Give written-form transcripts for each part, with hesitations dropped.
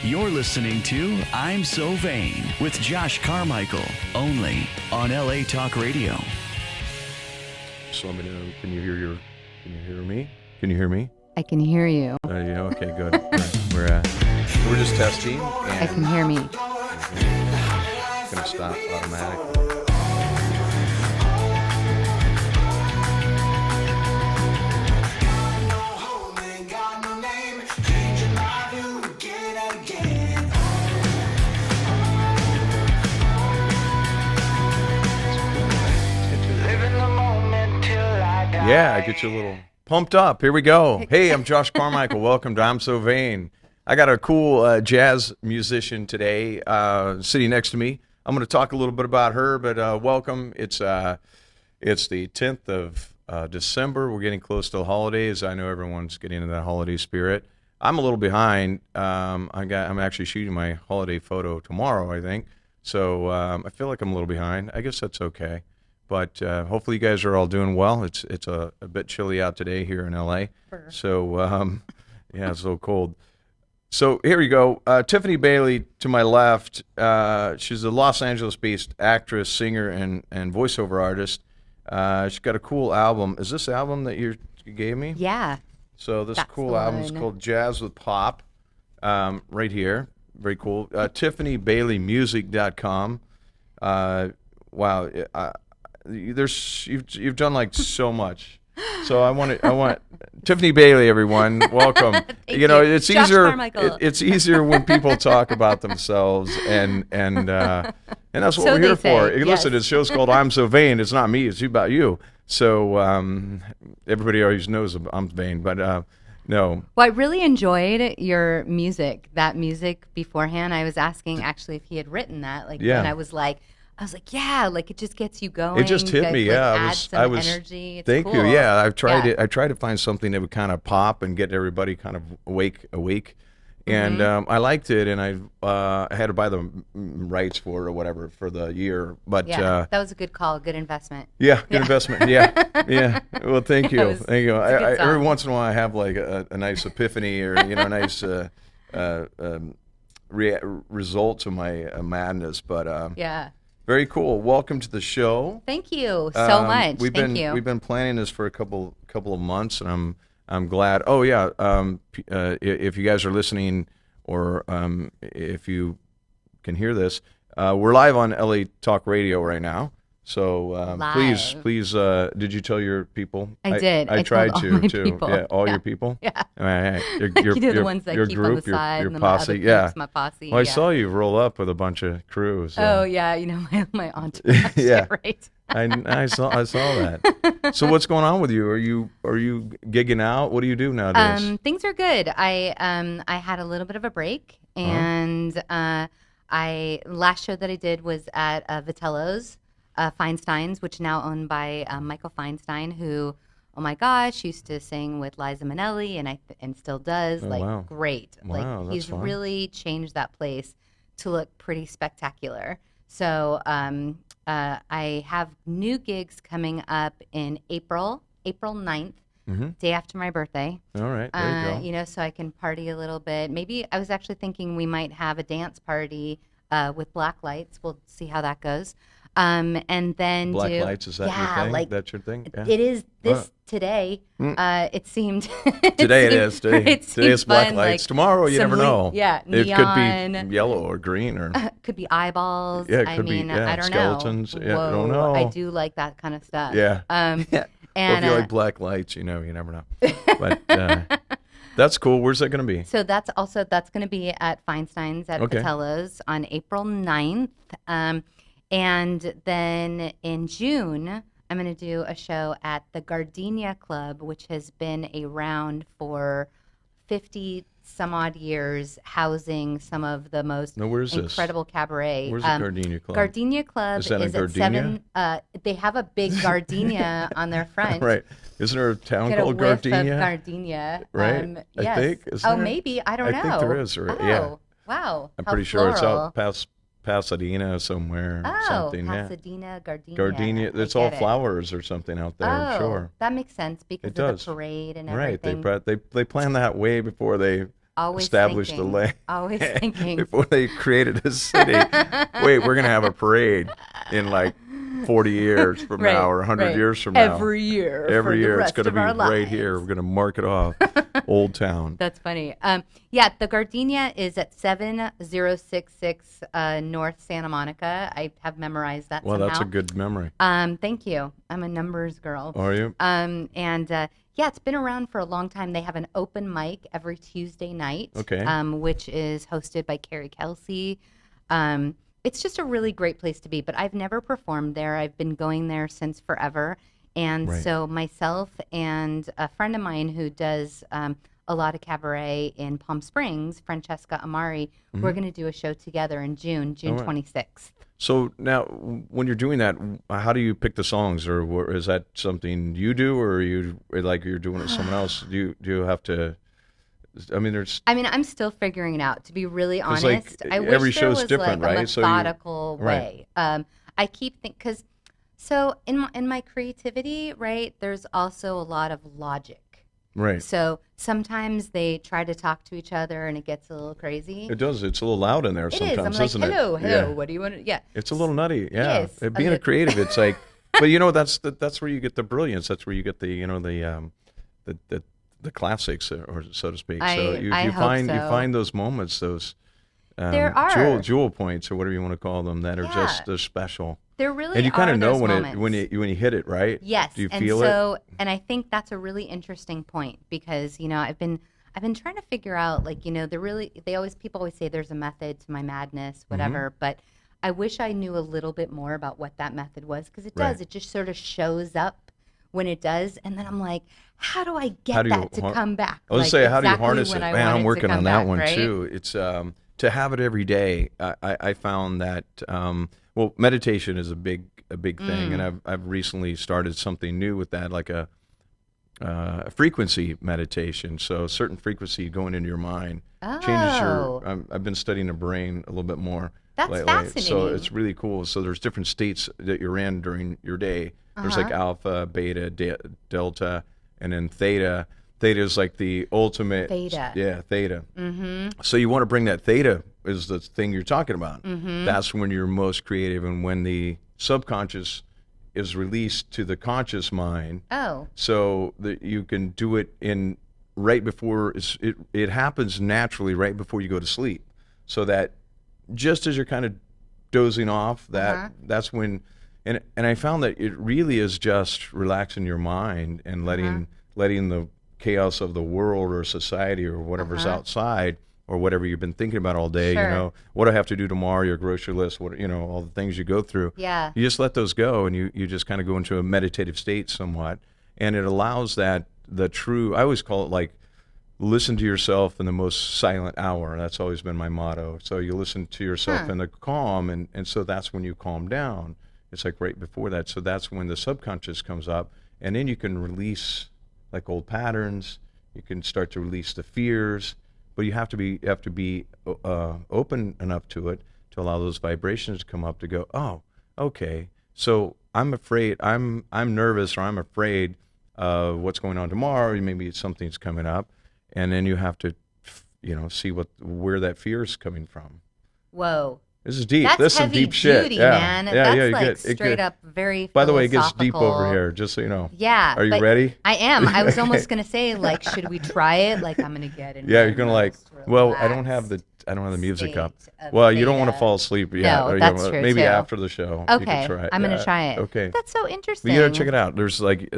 You're listening to I'm So Vain with Josh Carmichael, only on LA Talk Radio. So let me know, can you hear me? Can you hear me? I can hear you. Yeah, okay, good. We're just testing. And I can hear me. It's going to stop automatically. Yeah, I get you a little pumped up. Here we go. Hey, I'm Josh Carmichael. Welcome to I'm So Vain. I got a cool jazz musician today sitting next to me. I'm going to talk a little bit about her, but welcome. It's the 10th of December. We're getting close to the holidays. I know everyone's getting into that holiday spirit. I'm a little behind. I'm actually shooting my holiday photo tomorrow, I think. So I feel like I'm a little behind. I guess that's okay. But hopefully you guys are all doing well. It's a bit chilly out today here in LA. So yeah, it's a little cold. So here we go. Tiffany Bailey to my left. She's a Los Angeles-based actress, singer, and voiceover artist. She's got a cool album. Is this album that you gave me? Yeah. So this cool album is called Jazz with Pop. Right here. Very cool. TiffanyBaileyMusic.com. Wow. You've done like so much. So I want Tiffany Bailey, everyone. Welcome. It's Josh easier. Carmichael. It's easier when people talk about themselves, and that's what So we're here they say, for. yes. Listen, the show's called I'm So Vain. It's not me. It's about you. So everybody always knows I'm vain, but no. Well, I really enjoyed your music. That music beforehand, I was asking actually if he had written that. And I was like, yeah, like it just gets you going. It just hit me, yeah. I was energy. It's thank cool. you. Yeah, I tried to find something that would kind of pop and get everybody kind of awake. And I liked it, and I had to buy the rights for it or whatever for the year. But that was a good call, good investment. Yeah, good investment. Yeah. Well, thank you. Thank you. I every once in a while, I have like a nice epiphany or a nice result to my madness. But yeah. Very cool. Welcome to the show. Thank you so much. We've been planning this for a couple of months, and I'm glad. Oh yeah. If you guys are listening, or if you can hear this, we're live on LA Talk Radio right now. So please, did you tell your people? I did. I tried told to all my too. people. Yeah, all your people. Yeah. All right. You're the ones that your keep group, on the side, your and then posse. my other groups, my posse. Well, I saw you roll up with a bunch of crew. So. Oh yeah, my entourage. Yeah. Right. I saw that. So what's going on with you? Are you gigging out? What do you do nowadays? Things are good. I had a little bit of a break, and last show that I did was at Vitello's, Feinstein's, which now owned by Michael Feinstein, who, oh my gosh, used to sing with Liza Minnelli and still does. Wow. Great. Wow, that's he's fun. really changed that place to look pretty spectacular. So I have new gigs coming up in April 9th, day after my birthday. All right, there you go. So I can party a little bit. Maybe I was actually thinking we might have a dance party with black lights. We'll see how that goes. And then Black lights, is that your thing? That's your thing? Yeah. It is today. It seemed today it is. Today it's black fun, lights. Tomorrow you never know. Yeah, it neon. could be yellow or green or could be eyeballs. Yeah, it could be I don't skeletons. know. Yeah, I don't know. I do like that kind of stuff. Yeah. And well, if you like black lights, you never know. But that's cool. Where's that going to be? So that's going to be at Feinstein's at Vitello's on April 9th. And then in June, I'm going to do a show at the Gardenia Club, which has been around for 50 some odd years, housing some of the most incredible cabaret. Where's the Gardenia Club? Gardenia Club is at Gardenia? 7. They have a big gardenia on their front. Right. Isn't there a town Get called a whiff Gardenia? Of Gardenia. Right. Yes. I think. Maybe. I don't know. I think there is. Right? Yeah. Wow. I'm pretty sure it's out past Pasadena somewhere. Something. Pasadena, Gardenia. Gardenia. It's all flowers or something out there. I'm sure. That makes sense because of the parade and everything. Right. They planned that way before they Always established thinking. the land. Always thinking. Before they created a city. Wait, we're going to have a parade in like 40 years from now or 100 years from now. Every year. Every for year the it's going to rest be of our right lives. here. We're going to mark it off. Old Town. That's funny. Yeah, the Gardenia is at 7066 North Santa Monica. I have memorized that Well, somehow. that's a good memory. Thank you. I'm a numbers girl. Are you? Yeah, it's been around for a long time. They have an open mic every Tuesday night, Okay. Which is hosted by Carrie Kelsey. It's just a really great place to be, but I've never performed there. I've been going there since forever. And Right. so myself and a friend of mine who does a lot of cabaret in Palm Springs, Francesca Amari, we're going to do a show together in June All right. 26th. So now, when you're doing that, how do you pick the songs, or is that something you do, or are you like you're doing it with someone else? Do you have to? I mean, I'm still figuring it out. To be really 'Cause, honest, like, I wish every there show's was different, like a right? So you- methodical right. way. I keep thinking because so in my creativity, right? There's also a lot of logic. right. So sometimes they try to talk to each other, and it gets a little crazy. It does. It's a little loud in there It is. sometimes, I'm like, isn't hello, it? hello. Yeah. What do you want to? Yeah. It's a little nutty. Yeah. Yes, a Being a bit. creative, it's like, but that's where you get the brilliance. That's where you get the the classics, or so to speak. So I you hope find you so. find those moments, those There are. jewel points, or whatever you want to call them, that are Yeah. just they're special. There really And you kind are of know those when moments. when you hit it, right? Yes, Do you and feel so and I think that's a really interesting point because I've been trying to figure out like people always say there's a method to my madness, whatever, but I wish I knew a little bit more about what that method was because it does. Right. It just sort of shows up when it does, and then I'm like, how do I get How do you to come back? I was like, gonna say, how do you exactly harness it? when I Man, want I'm it to working come on that back, one right? too. It's to have it every day. I found that well, meditation is a big thing, and I've recently started something new with that, like a frequency meditation. So certain frequency going into your mind changes your. Oh. I've been studying the brain a little bit more That's lately, so fascinating. it's really cool. So there's different states that you're in during your day. There's like alpha, beta, delta, and then theta. Theta is like the ultimate. Theta. Yeah, theta. Mm-hmm. So you want to bring that theta is the thing you're talking about. Mm-hmm. That's when you're most creative, and when the subconscious is released to the conscious mind. Oh. So that you can do it in right before it happens naturally right before you go to sleep. So that just as you're kind of dozing off, that's when, and I found that it really is just relaxing your mind and letting the chaos of the world or society or whatever's outside or whatever you've been thinking about all day, Sure. what do I have to do tomorrow, your grocery list, what, all the things you go through. Yeah. You just let those go, and you just kind of go into a meditative state somewhat, and it allows that the true, I always call it like, listen to yourself in the most silent hour. That's always been my motto. So you listen to yourself in the calm, and so that's when you calm down. It's like right before that. So that's when the subconscious comes up, and then you can release like old patterns. You can start to release the fears, but you have to be open enough to it to allow those vibrations to come up to go, oh, okay. So I'm afraid, I'm nervous, or I'm afraid of what's going on tomorrow. Or maybe something's coming up, and then you have to, see where that fear is coming from. Whoa. This is deep. That's This is some heavy deep shit. duty, Yeah. man. Yeah, That's yeah, you like get- it straight get- up very By the way, it gets deep over philosophical. here, just so you know. Yeah. Are you but ready? I am. I was almost going to say, like, should we try it? Like, I'm going to get in. Yeah, my you're gonna like. most Well, I don't have relaxed the music up. state of Well, you don't want to theta. fall asleep. Yeah, No, or, that's true, maybe too. after the show. Okay, you can try it. I'm going Yeah. to try it. Okay. That's so interesting. But you gotta check it out. There's like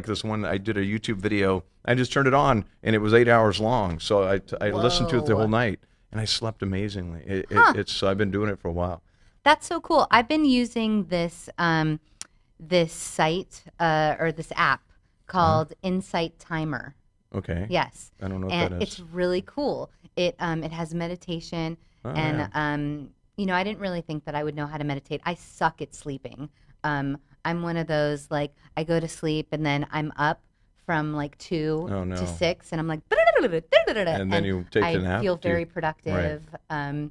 this one. I did a YouTube video. I just turned it on, and it was 8 hours long. So I listened to it the Whoa. whole night, and I slept amazingly. It's I've been doing it for a while. That's so cool. I've been using this this site or this app called Insight Timer. Okay. Yes. I don't know what And that is. it's really cool. It has meditation, Oh, and I didn't really think that I would know how to meditate. I suck at sleeping. I'm one of those like I go to sleep and then I'm up from like 2 Oh, no. to 6, and I'm like, And then you take the nap? I feel Do you- very productive, and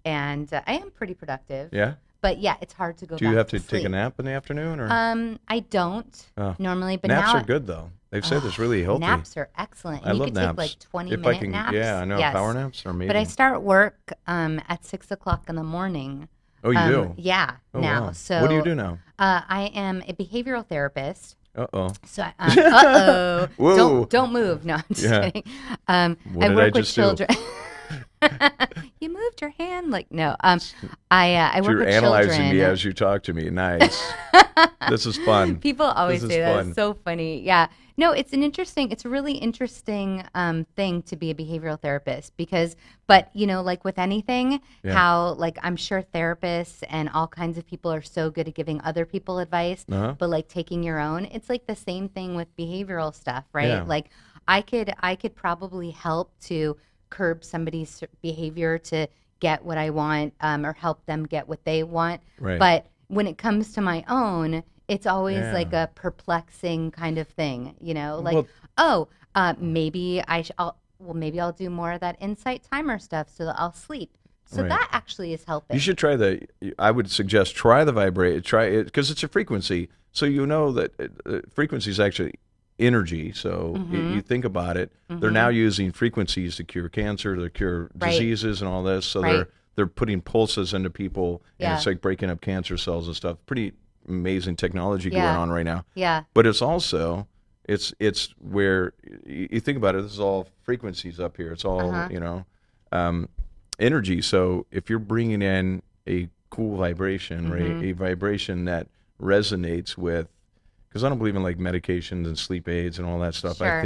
I am pretty productive. Yeah. But yeah, it's hard to go. Do you back have to sleep. take a nap in the afternoon, or I don't Oh. normally, but naps now are good though? They've said it's really healthy. Naps are excellent. I you love could naps. take like 20 if minute I can, naps. Yeah, I know. Yes. Power naps are amazing. But I start work at 6 o'clock in the morning. Oh, you do? Yeah, Oh, now. wow. So what do you do now? I am a behavioral therapist. Uh-oh. So, uh-oh. Whoa. Don't move. No, I'm just kidding. What I did work I with just do? children. You moved your hand like no. I work You're with analyzing children. me as you talk to me. Nice. This is fun. People always This say is that. fun. It's so funny. Yeah. No, it's a really interesting thing to be a behavioral therapist but like with anything, how like I'm sure therapists and all kinds of people are so good at giving other people advice, but like taking your own, it's like the same thing with behavioral stuff, right? Yeah. Like I could probably help to curb somebody's behavior to get what I want, or help them get what they want. Right. But when it comes to my own, it's always like a perplexing kind of thing, like, maybe maybe I'll do more of that insight timer stuff so that I'll sleep. So that actually is helping. You should try I would suggest try the vibrate, try it, because it's a frequency. So you know that frequency is actually energy. So you think about it, they're now using frequencies to cure cancer, to cure diseases and all this. So they're putting pulses into people, and it's like breaking up cancer cells and stuff. Pretty amazing technology going on right now. Yeah. But it's also it's where you think about it. This is all frequencies up here. It's all energy. So if you're bringing in a cool vibration, right, a vibration that resonates with, because I don't believe in like medications and sleep aids and all that stuff. Sure.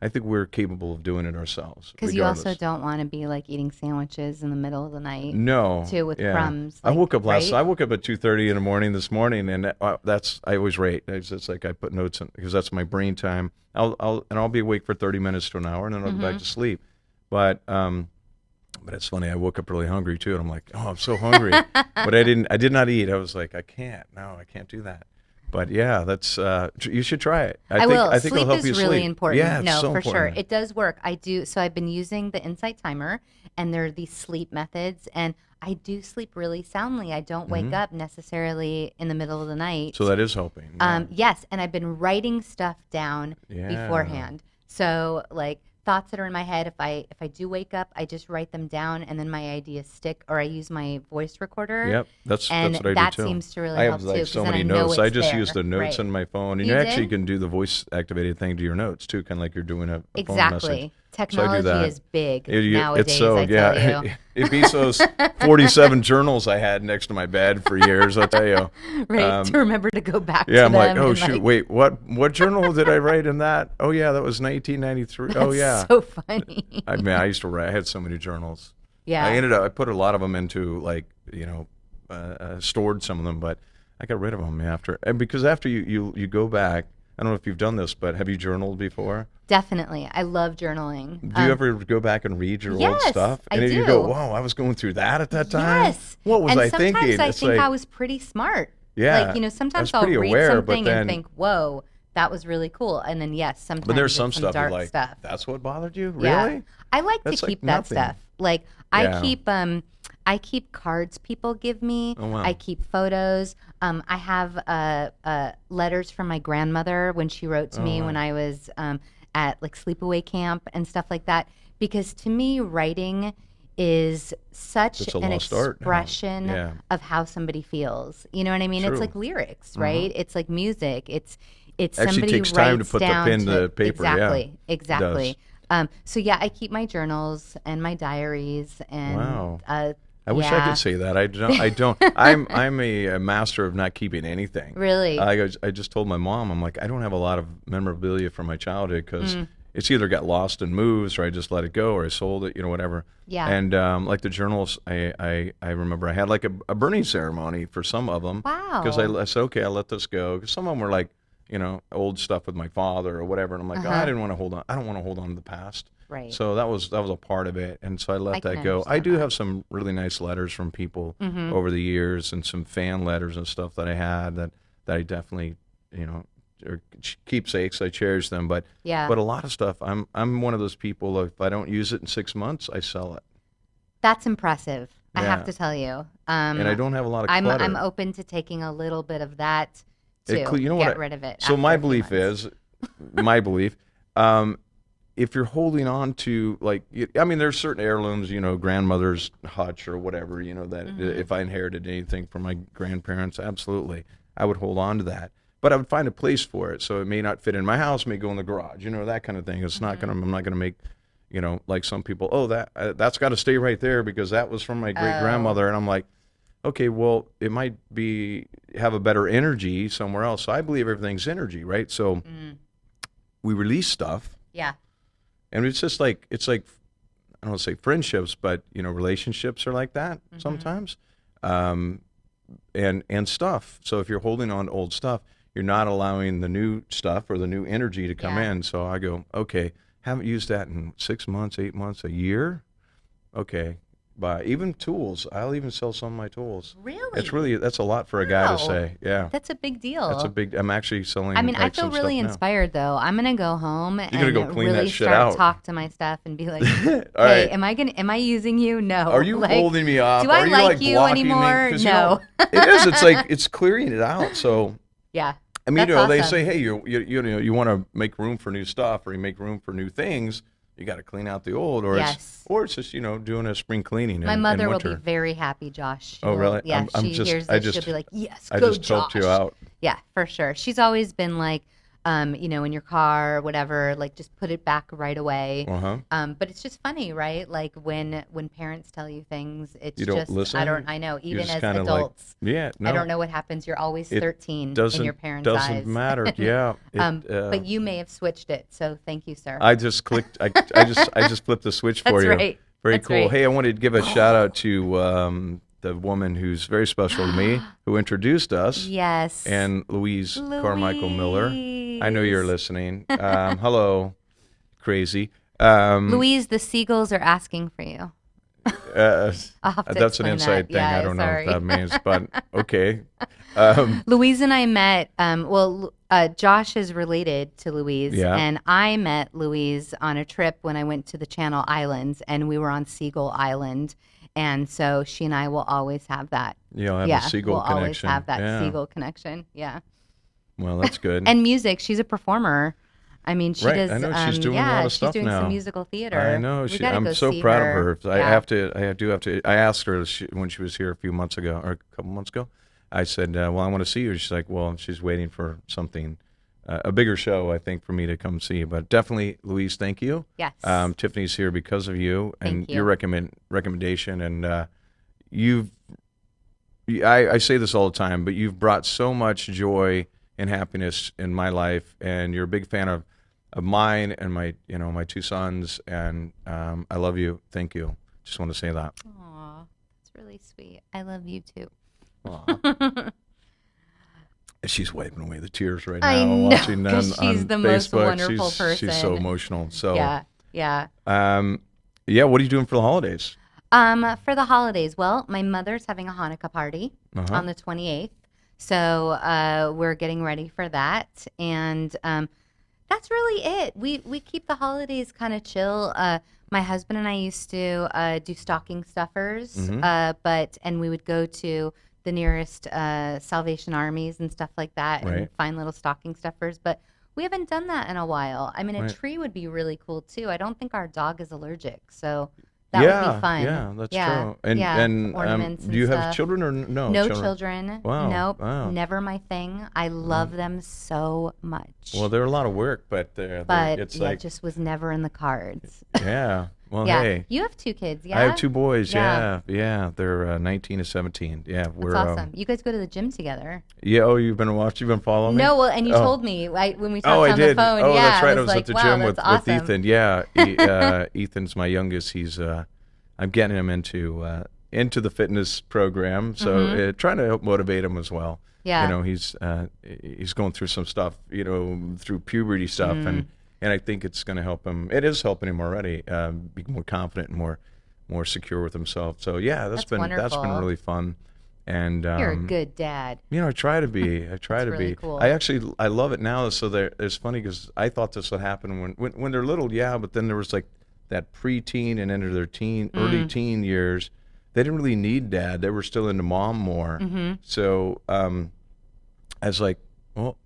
I think we're capable of doing it ourselves. Because you also don't want to be like eating sandwiches in the middle of the night. No. Too, with crumbs. I woke up right? I woke up at 2:30 in the morning this morning, and that's I always rate. It's like I put notes in because that's my brain time. I'll be awake for 30 minutes to an hour, and then I'll go back to sleep. But it's funny. I woke up really hungry too, and I'm like, oh, I'm so hungry. But I did not eat. I was like, I can't do that. But yeah, that's you should try it. I think sleep it'll help you is really sleep. important. Yeah, it's so for important. sure. It does work. I do. So I've been using the Insight Timer, and there are these sleep methods, and I do sleep really soundly. I don't wake up necessarily in the middle of the night. So that is helping. Yeah. Yes, and I've been writing stuff down beforehand. So like thoughts that are in my head, if I do wake up, I just write them down, and then my ideas stick, or I use my voice recorder. Yep, that's what I do too. That seems to really help too. I have like so many notes. I just use the notes on my phone, and you actually can do the voice activated thing to your notes too, kind of like you're doing a phone message. Technology is big nowadays. It's so, I tell you. It beats those 47 journals I had next to my bed for years. I'll tell you. Right, to remember to go back. Yeah, to I'm them like, oh shoot, wait, what journal did I write in that? Oh yeah, that was 1993. Oh yeah, so funny. I mean, I used to write. I had so many journals. Yeah, I put a lot of them into like stored some of them, but I got rid of them because after you go back. I don't know if you've done this, but have you journaled before? Definitely. I love journaling. Do you ever go back and read your old stuff? And I do. You go, whoa, I was going through that at that time? Yes. What was I thinking? Sometimes I think I was pretty smart. Yeah. Like, sometimes I'll read something and think, whoa, that was really cool. And then, sometimes but there's some stuff dark like, stuff. That's what bothered you? Yeah. Really? I like to keep that stuff. Like, I keep cards people give me. Oh, wow. I keep photos. I have letters from my grandmother when she wrote to me when I was at like sleepaway camp and stuff like that. Because to me, writing is such an expression of how somebody feels. You know what I mean? True. It's like lyrics, right? It's like music. It's actually somebody takes time to put the pen to paper. Exactly. So I keep my journals and my diaries and. Wow. I wish I could say that. I don't. I'm a master of not keeping anything. Really? I just told my mom, I'm like, I don't have a lot of memorabilia from my childhood because it's either got lost and moves, or I just let it go, or I sold it, whatever. Yeah. And like the journals, I remember I had like a burning ceremony for some of them. Wow. Because I said, okay, I'll let this go. Because some of them were like, old stuff with my father or whatever. And I'm like, I didn't want to hold on. I don't want to hold on to the past. Right. So that was a part of it, and so I let that go. I do have some really nice letters from people over the years, and some fan letters and stuff that I had that I definitely, are keepsakes. I cherish them, but a lot of stuff. I'm one of those people. If I don't use it in 6 months, I sell it. That's impressive. I have to tell you. And I don't have a lot of clutter. I'm open to taking a little bit of that to get rid of it. So my belief is, my belief. If you're holding on to, like, I mean, there's certain heirlooms, grandmother's hutch or whatever, that if I inherited anything from my grandparents, absolutely, I would hold on to that. But I would find a place for it. So it may not fit in my house, may go in the garage, that kind of thing. It's not going to, I'm not going to make, like some people, that's got to stay right there because that was from my great grandmother. And I'm like, okay, well, it might have a better energy somewhere else. So I believe everything's energy, right? So we release stuff. Yeah. And it's just like, I don't want to say friendships, but, relationships are like that sometimes. And stuff. So if you're holding on to old stuff, you're not allowing the new stuff or the new energy to come in. So I go, okay, haven't used that in 6 months, 8 months, a year. Okay. Buy even tools. I'll even sell some of my tools. Really? That's a lot for a guy to say. Yeah. That's a big deal. I'm actually selling. I mean, I feel really inspired though. I'm gonna go home and go clean really that shit start out. talk to my stuff and be like, All hey, right. am I using you? No. Are you holding me up? Do I Are you like you blocking anymore? Me? No. It is. It's like it's clearing it out. So yeah. I mean, That's they awesome. say, hey, you want to make room for new stuff, or you make room for new things. You got to clean out the old, or it's just doing a spring cleaning. My mother in will winter. be very happy, Josh. Oh, really? Yeah, I'm she just, hears I this, just, she'll be like, yes, I go, just helped Josh. you out. Yeah, for sure. She's always been like, in your car or whatever, like just put it back right away. But it's just funny, right? Like when parents tell you things, it's you don't just listen? I know, even as adults. I don't know what happens. You're always 13 in your parents' eyes. Doesn't matter. Yeah. But you may have switched it, so thank you, sir. I just clicked. I just flipped the switch for you. That's right. Very That's cool. right. Hey, I wanted to give a shout out to the woman who's very special to me, who introduced us. Yes. And Louise Carmichael Miller. I know you're listening. Hello, crazy. Louise, the seagulls are asking for you. That's an inside thing. Yeah, I don't know sorry. what that means, but okay. Louise and I met. Josh is related to Louise, and I met Louise on a trip when I went to the Channel Islands, and we were on Seagull Island, and so she and I will always have that. You'll have a Seagull connection. We'll always have that Seagull connection. Yeah. Well, that's good. And music. She's a performer. I mean, she does. I know she's doing a lot of stuff now. She's doing some musical theater. I know. I'm so proud of her. I have to. I asked her when she was here a few months ago, or a couple months ago. I said, "Well, I want to see you." She's like, "Well, she's waiting for something, a bigger show, I think, for me to come see." But definitely, Louise, thank you. Yes. Tiffany's here because of you and you. your recommendation, and I say this all the time, but you've brought so much joy and happiness in my life, and you're a big fan of mine and my two sons, and I love you. Thank you. Just want to say that. Aw, that's really sweet. I love you too. She's wiping away the tears right now. I know, watching on she's the Facebook. most wonderful person. She's so emotional. So yeah. What are you doing for the holidays? For the holidays, well, my mother's having a Hanukkah party on the 28th. So we're getting ready for that, and that's really it. We keep the holidays kind of chill. My husband and I used to do stocking stuffers, and we would go to the nearest Salvation Armies and stuff like that, and find little stocking stuffers. But we haven't done that in a while. I mean, a tree would be really cool too. I don't think our dog is allergic, so. That would be fun. Yeah, that's true. And ornaments do you and have stuff. children or no? No children. Wow. Nope. Wow. Never my thing. I love them so much. Well, they're a lot of work, but it's like it just was never in the cards. Yeah. Well, yeah. hey. You have two kids, yeah? I have two boys. Yeah. Yeah. They're 19 and 17. Yeah, That's awesome. You guys go to the gym together. Yeah. Oh, you've been following me? No. Well, and you told me when we talked on the phone. Oh, yeah, that's right. I was like, at the wow, gym that's with awesome. Ethan. Yeah. Ethan's my youngest. He's I'm getting him into the fitness program, so trying to help motivate him as well. Yeah. He's going through some stuff, through puberty stuff, and I think it's going to help him. It is helping him already be more confident and more secure with himself. So yeah, that's been really fun. And you're a good dad. I try to be. I try to really be. Cool. I love it now. So it's funny because I thought this would happen when they're little, but then there was like that preteen and into their early teen years. They didn't really need dad. They were still into mom more. So I was like, well,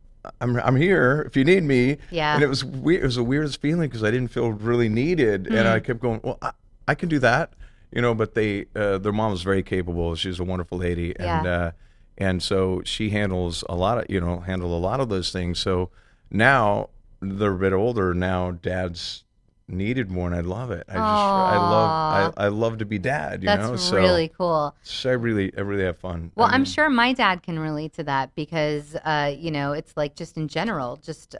I'm here if you need me. Yeah. And it was weird. It was the weirdest feeling because I didn't feel really needed, and I kept going, well, I can do that, But their mom was very capable. She's a wonderful lady, and so she handles a lot of those things. So now they're a bit older. Now Dad's needed more, and I love it. I love to be dad. That's really cool. So I really have fun. Well, I'm sure my dad can relate to that because it's like just in general, just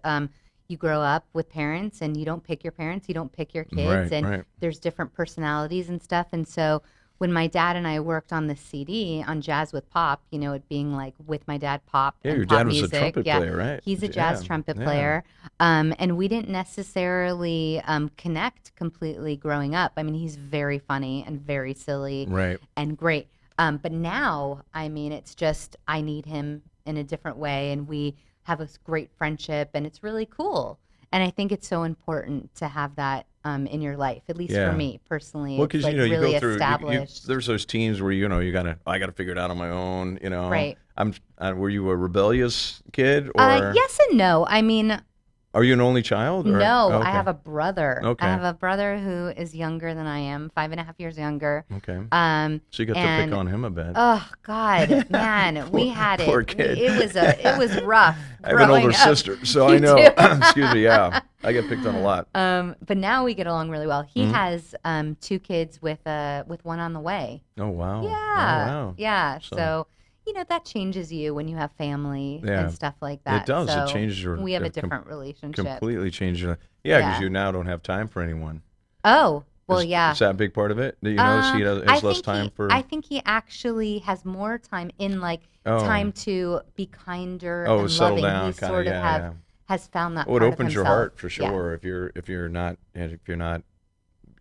you grow up with parents and you don't pick your parents, you don't pick your kids, and there's different personalities and stuff. And so when my dad and I worked on the CD on Jazz with Pop, it being like with my dad pop. Yeah, and your pop dad was music. a trumpet player, right? He's a jazz trumpet player. And we didn't necessarily connect completely growing up. I mean, he's very funny and very silly and great. But now, I mean, it's just I need him in a different way, and we have a great friendship, and it's really cool. And I think it's so important to have that in your life, at least for me personally. Well, because really you go through. established. There's those teens where I got to figure it out on my own. Right. Were you a rebellious kid or? Yes and no. I mean. Are you an only child? Or? No, Okay. I have a brother. Okay. I have a brother who is younger than I am, 5.5 years younger. Okay. So you got to pick on him a bit. Oh God, man, we had it. Poor kid. It was rough. I have an older sister, so I know. Excuse me. Yeah, I get picked on a lot. But now we get along really well. He has 2 kids with one on the way. Oh wow. Yeah. Oh, wow. Yeah. So that changes you when you have family and stuff like that. It does. So it changes your. We have a different relationship. Completely changes your. Yeah, because you now don't have time for anyone. Oh. Well, Is that a big part of it? Do you notice he has less time for? I think he actually has more time in time to be kinder and settle loving. down, He sort of has found that. Well, it part opens of your himself. heart for sure. If you're not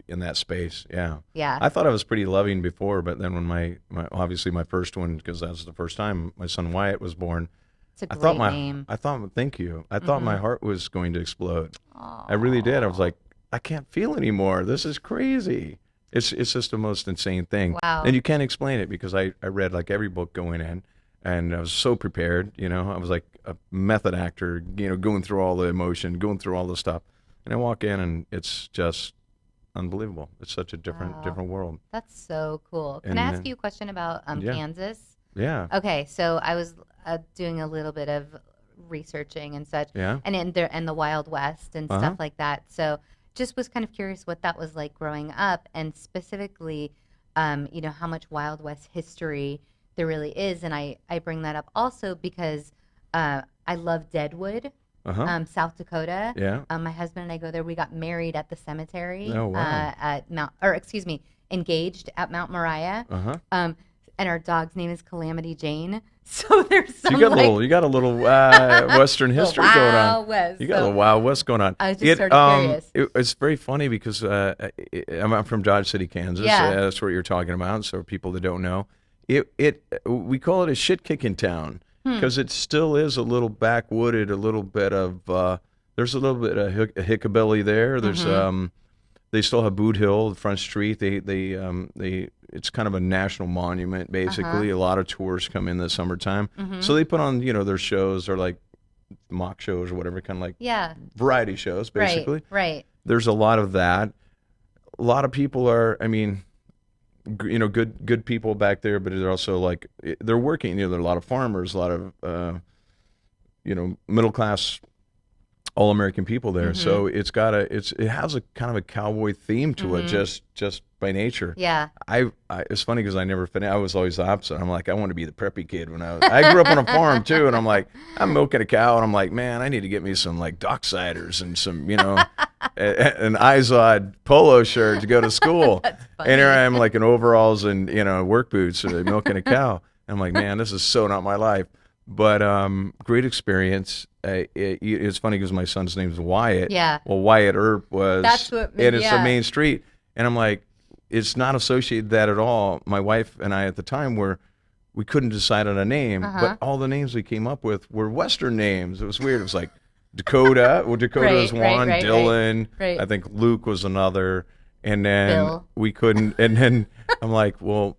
in that space, Yeah. I thought I was pretty loving before, but then when my obviously my first one, because that was the first time my son Wyatt was born. It's a great name. Thank you. I thought my heart was going to explode. Aww. I really did. I was like, I can't feel anymore. This is crazy. It's just the most insane thing. Wow. And you can't explain it because I read like every book going in, and I was so prepared. I was like a method actor, going through all the emotion, going through all the stuff, and I walk in and it's just unbelievable. It's such a different world. That's so cool. Can I ask you a question about Kansas? Yeah. Okay, so I was doing a little bit of researching and such, and the Wild West and stuff like that. So just was kind of curious what that was like growing up, and specifically, how much Wild West history there really is. And I bring that up also because I love Deadwood. South Dakota. Yeah. My husband and I go there. We got married at the cemetery. Oh, wow. Engaged at Mount Moriah. And our dog's name is Calamity Jane. So there's some you got a little Western history going on. West. You got a little Wild West going on. I was just sort of curious. It's very funny because I'm from Dodge City, Kansas. Yeah. That's what you're talking about. So people that don't know, we call it a shit kicking town. Because it still is a little backwooded, a little bit of there's a little bit of hickabilly there. There's they still have Boot Hill, Front Street. They it's kind of a national monument basically. A lot of tours come in the summertime, so they put on their shows or like mock shows or whatever, kind of like variety shows basically. Right. There's a lot of that. A lot of people are, good people back there, but they're also like they're working. There are a lot of farmers, a lot of middle class, all American people there. So it has a kind of a cowboy theme to it, just by nature. Yeah. It's funny because I never finished. I was always the opposite. I'm like, I want to be the preppy kid when I grew up on a farm too, and I'm like, I'm milking a cow, and I'm like, man, I need to get me some like Docksiders and some an Izod polo shirt to go to school. And here I am like in overalls and work boots milking a cow. And I'm like, man, this is so not my life. But great experience. It's funny because my son's name is Wyatt. Yeah. Well, Wyatt Earp was. That's what. And it's a main street. And I'm like, it's not associated that at all. My wife and I at the time we couldn't decide on a name, but all the names we came up with were Western names. It was weird. It was like Dakota. Well, Dakota was one. Dylan. Right. I think Luke was another. And then Bill. we couldn't. And then I'm like, well,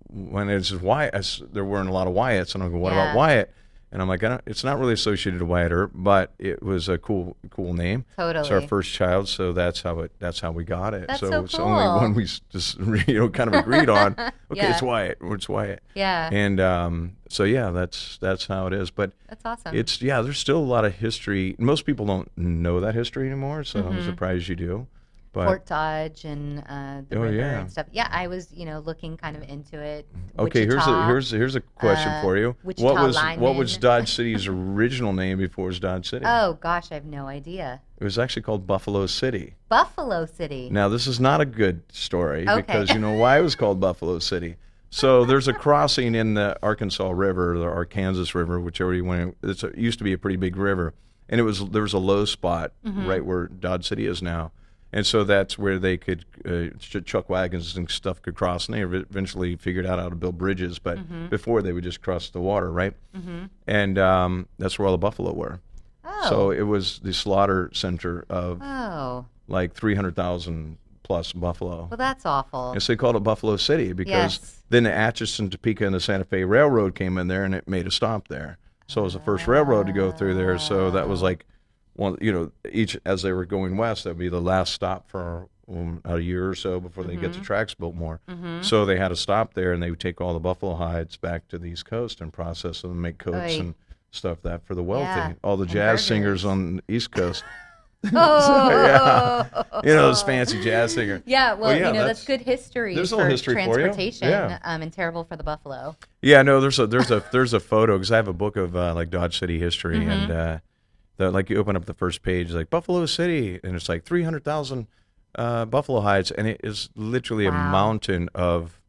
when it's Wyatt, there weren't a lot of Wyatts. And I go, what about Wyatt? And I'm like, it's not really associated to Wyatt Earp, but it was a cool name. Totally. It's our first child, so that's how we got it. That's so so it's cool. the only one we just kind of agreed on. Okay, Yeah. it's Wyatt. It's Wyatt. Yeah. And so yeah, that's how it is. But That's awesome. there's still a lot of history. Most people don't know that history anymore, so I'm surprised you do. But Fort Dodge and the river yeah. and stuff. Yeah, I was, looking kind of into it. Okay, Wichita, here's a question for you. Wichita What was lineman. Dodge City's original name before it was Dodge City? Oh gosh, I have no idea. It was actually called Buffalo City. Buffalo City. Now this is not a good story Okay. because you know why it was called Buffalo City. So there's a crossing in the Arkansas River, the Arkansas River, whichever you want. It used to be a pretty big river, and there was a low spot right where Dodge City is now. And so that's where they could, chuck wagons and stuff could cross. And they eventually figured out how to build bridges. But before, they would just cross the water, right? And that's where all the buffalo were. Oh. So it was the slaughter center of like 300,000 plus buffalo. Well, that's awful. And so they called it Buffalo City because Yes. then the Atchison, Topeka, and the Santa Fe Railroad came in there, and it made a stop there. So it was the first railroad to go through there. So that was like, each as they were going west, that would be the last stop for a year or so before they get the tracks built more. So they had to stop there, and they would take all the buffalo hides back to the East Coast and process them and make coats and stuff that for the wealthy. Yeah. All the And jazz burgers. singers on the East Coast. Oh. Those fancy jazz singers. Yeah, well, yeah, that's good history there's a for little history for you. transportation, Yeah. and terrible for the buffalo. Yeah, no, there's a photo because I have a book of like Dodge City history, and like you open up the first page, like Buffalo City, and it's like 300,000 buffalo hides, and it is literally a mountain of,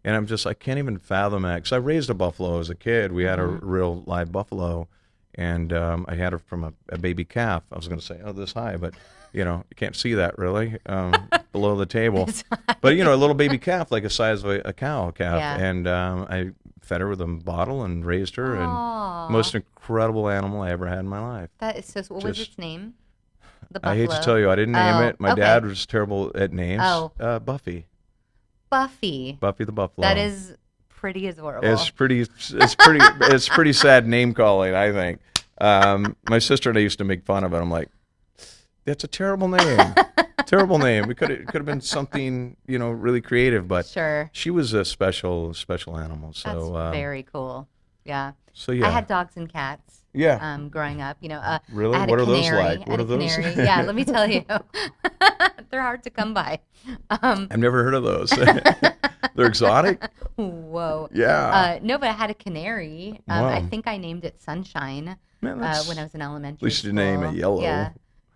and I can't even fathom that because I raised a buffalo as a kid. We had a real live buffalo, and I had her from a baby calf. I was going to say, this high, but you can't see that really below the table. But a little baby calf, like the size of a cow calf, Yeah. and I fed her with a bottle and raised her, Aw. and most incredible animal I ever had in my life. That is so. What was its name? The I buffalo. hate to tell you, I didn't name Oh, it. My okay. dad was terrible at names. Oh. Buffy Buffy. the buffalo. That is pretty adorable. It's pretty sad name calling, I think. My sister and I used to make fun of it. I'm like, that's a terrible name. Terrible name. It could have been something, really creative, but Sure. she was a special animal. That's So very cool. Yeah. So yeah. I had dogs and cats. Yeah. Growing up, Really? I had What a are those canary. like? I What had are a those? canary. Yeah, let me tell you, they're hard to come by. I've never heard of those. They're exotic? Whoa. Yeah. No, but I had a canary. Wow. I think I named it Sunshine Man, when I was in elementary. at least you name it Yellow. Yeah.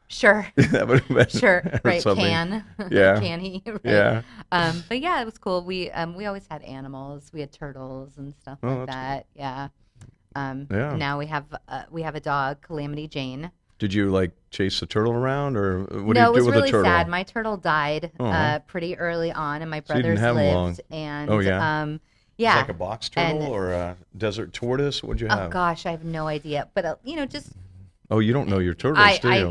Sure. That would have been Sure. or Right. something. Yeah. Canny. Right. Yeah. But yeah, it was cool. We always had animals. We had turtles and stuff Oh, like that's that. Yeah. Yeah. Now we have a dog, Calamity Jane. Did you chase the turtle around, or what do No, you it do was with really the turtle? sad. My turtle died Oh. pretty early on, and my So you didn't brothers have 'em lived. long. And Oh, yeah? yeah. It's like a box turtle And- or a desert tortoise? What'd you Oh have? gosh, I have no idea. But just Oh, you don't know your turtles, do you?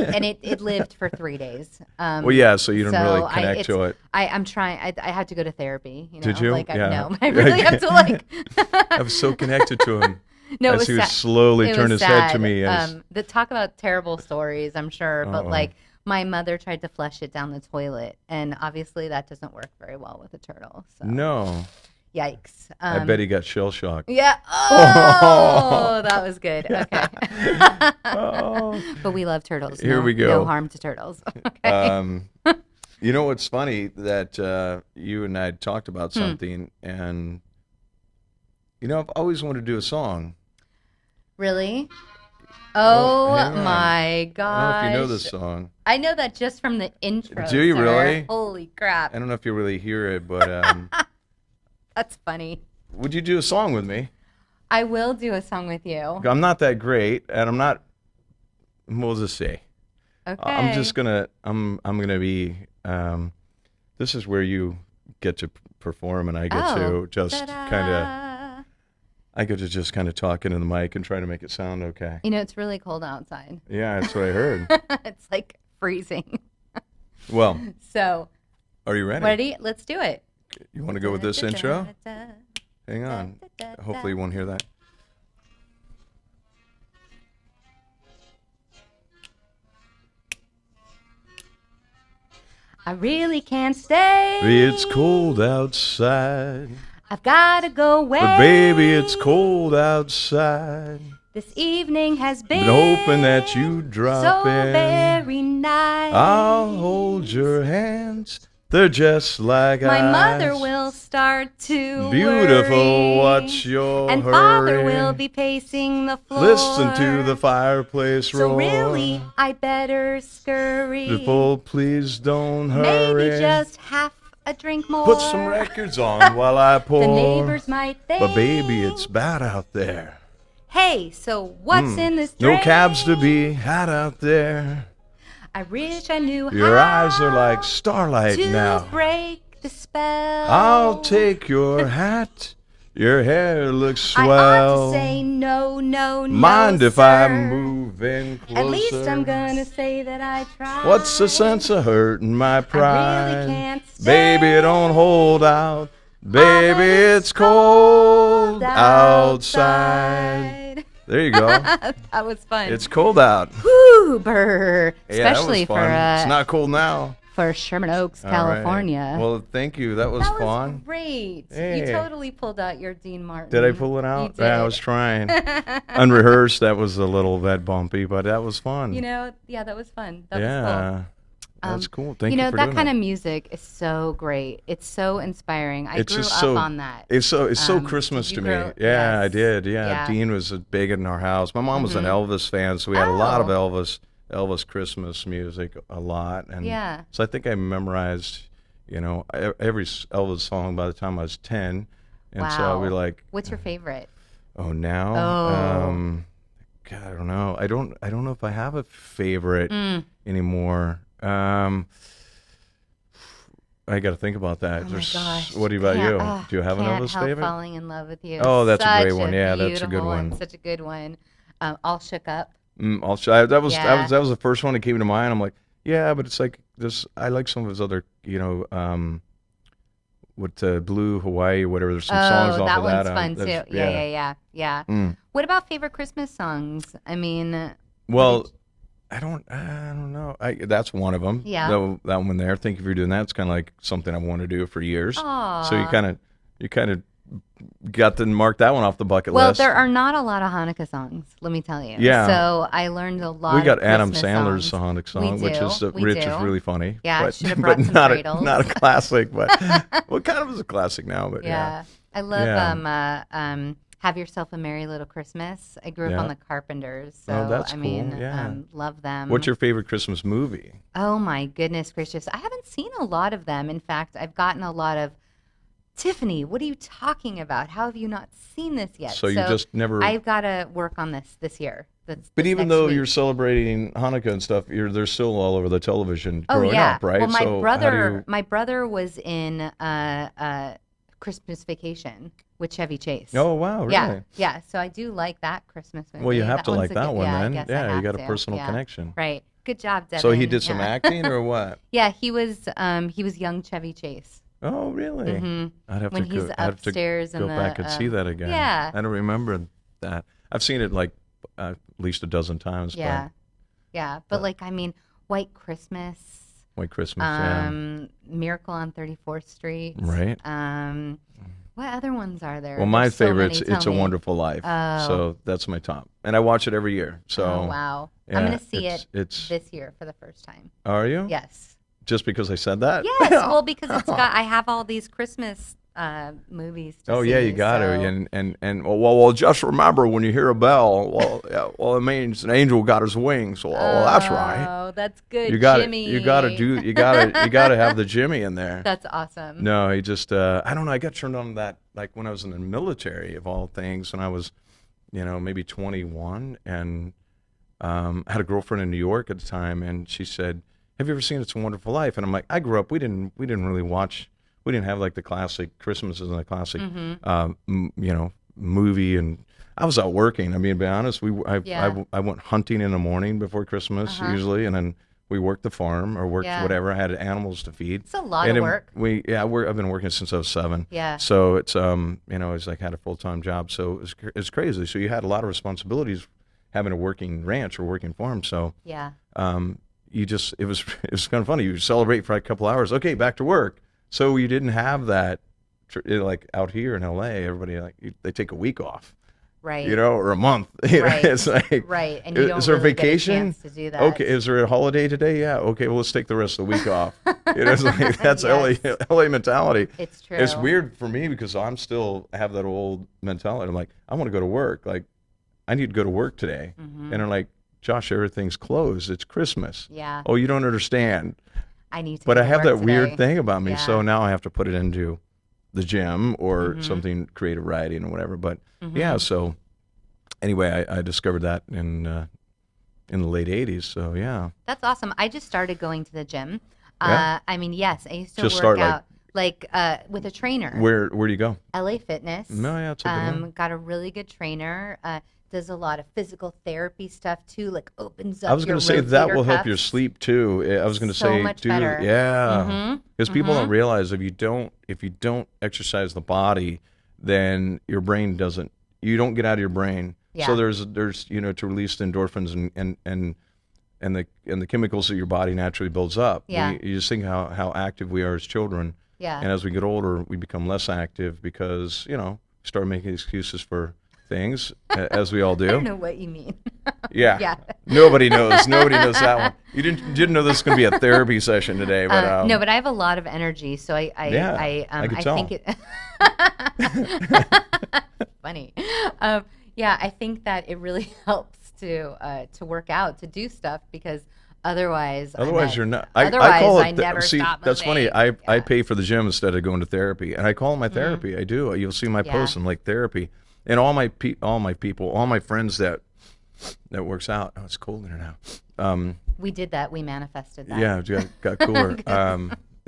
and it lived for 3 days. Well, yeah, so you didn't really so connect to it. I'm trying. I had to go to therapy. Did you? Like, Yeah. No, I really have to I was so connected to him. No, it as was he would sad. slowly It turn was his head to sad. me. As, The talk about terrible stories, I'm sure, but Uh-oh. my mother tried to flush it down the toilet, and obviously that doesn't work very well with a turtle. So no. yikes! I bet he got shell shocked. Yeah. Oh, that was good. Okay. Oh. But we love turtles. Here No- we go. No harm to turtles. Okay. You know what's funny that you and I had talked about Hmm. something, and I've always wanted to do a song. Really? Oh, Oh hang on. my gosh! I don't know if you know this song. I know that just from the intro. Do you sir. really? Holy crap! I don't know if you really hear it, but That's funny. would you do a song with me? I will do a song with you. I'm not that great, and I'm not. What was I say? Okay. I'm just gonna. I'm gonna be. This is where you get to perform, and I get to just kind of. I get to just kind of talk into the mic and try to make it sound okay. It's really cold outside. Yeah, that's what I heard. It's like freezing. Well, So, are you ready? ready? Let's do it. You want to go with this intro? Hang on. Hopefully you won't hear that. I really can't stay. It's cold outside. I've gotta go away. But baby, it's cold outside. This evening has been hoping that you drop so in. very nice. I'll hold your hands. They're just like My eyes. mother will start to Beautiful, worry, what's your and hurry? Father will be pacing the floor. Listen to the fireplace roar. So really, I better scurry. Beautiful, please don't hurry. Maybe just half a drink more. Put some records on while I pour. The neighbors might think. But baby, it's bad out there. Hey, so what's in this drink? No cabs to be had out there. I wish I knew Your how eyes are like starlight to now. break the spell. I'll take your hat. Your hair looks swell. I ought to say no, no, no, Mind if sir. I move in closer? At least I'm gonna say that I tried. What's the sense of hurting my pride? I really can't stay. Baby, don't hold out. Baby, it's cold outside. There you go. That was fun. It's cold out. Whoo, brr. Yeah, that was Especially for fun. It's not cold now. for Sherman Oaks, All right. California. Well, thank you. That was that fun. was great. Hey. You totally pulled out your Dean Martin. Did I pull it out? You did. Yeah, I was trying. Unrehearsed, that was a little bit bumpy, but that was fun. You know, yeah, that was fun. That was yeah. That's cool. Thank you know, for that doing kind that. of music is so great. It's so inspiring. I It's grew just up so- on that. It's so Did Christmas you to grow- me. Yeah, I Yes. did. Yeah. Yeah. Dean was big in our house. My mom was an Elvis fan, so we had a lot of Elvis Christmas music a lot. And Yeah. so I think I memorized, every Elvis song by the time I was 10. And so I'll be like, What's your favorite? oh, now? Oh. God, I don't know. I don't know if I have a favorite Mm. anymore. I got to think about that. Oh my gosh. What about you? Do you have an Can't Elvis help favorite? falling in love with you. Oh, that's a Such great one. Yeah, that's a good beautiful one. Such a good one. All shook up. That was Yeah. that was the first one that came to mind. I'm like, yeah, but it's like this. I like some of his other, with Blue Hawaii, whatever. There's some songs off that of one's that. fun too. That's- Yeah. Mm. What about favorite Christmas songs? I mean, Well, I don't know. That's one of them. Yeah. That one there. Thank you for doing that. It's kind of like something I want to do for years. Aw. So you kind of got to mark that one off the bucket well, list. there are not a lot of Hanukkah songs. Let me tell you. Yeah. So I learned a lot. We got of Adam Christmas Sandler's songs. Hanukkah song, which is We which do. is really funny. Yeah, but, should've brought but some not dreidels. not a classic, but well, kind of is a classic now. But Yeah. I love Have Yourself a Merry Little Christmas. I grew up on Yeah. the Carpenters, so Oh, that's I mean, cool. Yeah. love them. What's your favorite Christmas movie? Oh my goodness gracious. I haven't seen a lot of them. In fact, I've gotten a lot of Tiffany, what are you talking about? How have you not seen this yet? So you just never. I've got to work on this year. But this even next though week. you're celebrating Hanukkah and stuff, they're still all over the television Oh growing yeah. up, right? Well, So how do my brother was in Christmas Vacation with Chevy Chase. you... Oh wow, really? Yeah, yeah. So I do like that Christmas movie. Well, you have to one's like a that good- one yeah, I then. guess I Yeah, you have got a to. personal Yeah. connection. Right. Good job, Devin. So he did some Yeah. acting or what? Yeah, he was young Chevy Chase. Oh really? Mhm. I'd have When to he's go, I'd have to upstairs in go the, back and see that again. yeah. I don't remember that. I've seen it like at least a dozen times. Yeah, yeah. But like, I mean, White Christmas. But White Christmas, yeah. Miracle on 34th Street. Right. What other ones are there? Well, my There's so favorite's many. Tell It's a me. Wonderful Life. Oh. So that's my top. And I watch it every year. So Oh wow! yeah, I'm gonna see it's- it it's- this year for the first time. Are you? Yes. Just because I said that? Yes. Well, because I have all these Christmas movies. To Oh see, yeah, you got so. to, and well, just remember when you hear a bell, well, it means an angel got his wings. Well, that's right. Oh, that's good. You got Jimmy. you got to have the Jimmy in there. That's awesome. No, he just I don't know. I got turned on to that like when I was in the military of all things, when I was, maybe 21, and I had a girlfriend in New York at the time, and she said, "Have you ever seen It's a Wonderful Life?" And I'm like, I grew up. We didn't really watch. We didn't have like the classic Christmases and the classic, movie. And I was out working. I mean, to be honest, I went hunting in the morning before Christmas usually, and then we worked the farm or worked whatever. I had animals to feed. It's a lot and of then work. I've been working since I was 7. Yeah. So it's it's like had a full-time job. So it's crazy. So you had a lot of responsibilities having a working ranch or working farm. So Yeah. it was kind of funny. You celebrate for a couple hours. Okay, back to work. So you didn't have that, like out here in LA, everybody they take a week off. Right. Or a month. Right. It's like, right. And you don't is there really vacation? Get a chance to do that. Okay. Is there a holiday today? Yeah. Okay. Well, let's take the rest of the week off. It's like, that's Yes. LA mentality. It's true. It's weird for me because I have that old mentality. I'm like, I want to go to work. Like, I need to go to work today. Mm-hmm. And I'm like, Josh, everything's closed. It's Christmas. Yeah. Oh, you don't understand. I need to. But go I to have that work weird today. thing about me. Yeah. So now I have to put it into the gym or Mm-hmm. something creative writing or whatever. But Mm-hmm. yeah, so anyway, I discovered that in the late 80s. So yeah. That's awesome. I just started going to the gym. Yeah? I mean, yes, I used to Just work start, out with a trainer. Where do you go? LA Fitness. No, yeah, it's a good one. Got a really good trainer. Does a lot of physical therapy stuff too, like opens up. I was going to say that will help your sleep too. I was going to So say, much dude, better. yeah, because people don't realize if you don't exercise the body, then your brain doesn't. You don't get out of your brain. Yeah. So there's to release the endorphins and the chemicals that your body naturally builds up. Yeah. You just think how active we are as children. Yeah. And as we get older, we become less active because start making excuses for things, as we all do. I don't know what you mean. Yeah. Yeah. Nobody knows. Nobody knows that one. You didn't know this was going to be a therapy session today, but No, but I have a lot of energy, so I could tell. think it. Funny. Yeah, I think that it really helps to work out, to do stuff, because otherwise you're not. Otherwise, I call it. I never see, stop that's funny. moving. I pay for the gym instead of going to therapy, and I call it my therapy. I do. You'll see my posts. I'm like therapy, and all my people, all my friends that works out. Oh, it's cold in here now. We did that. We manifested that. Yeah, it got cooler.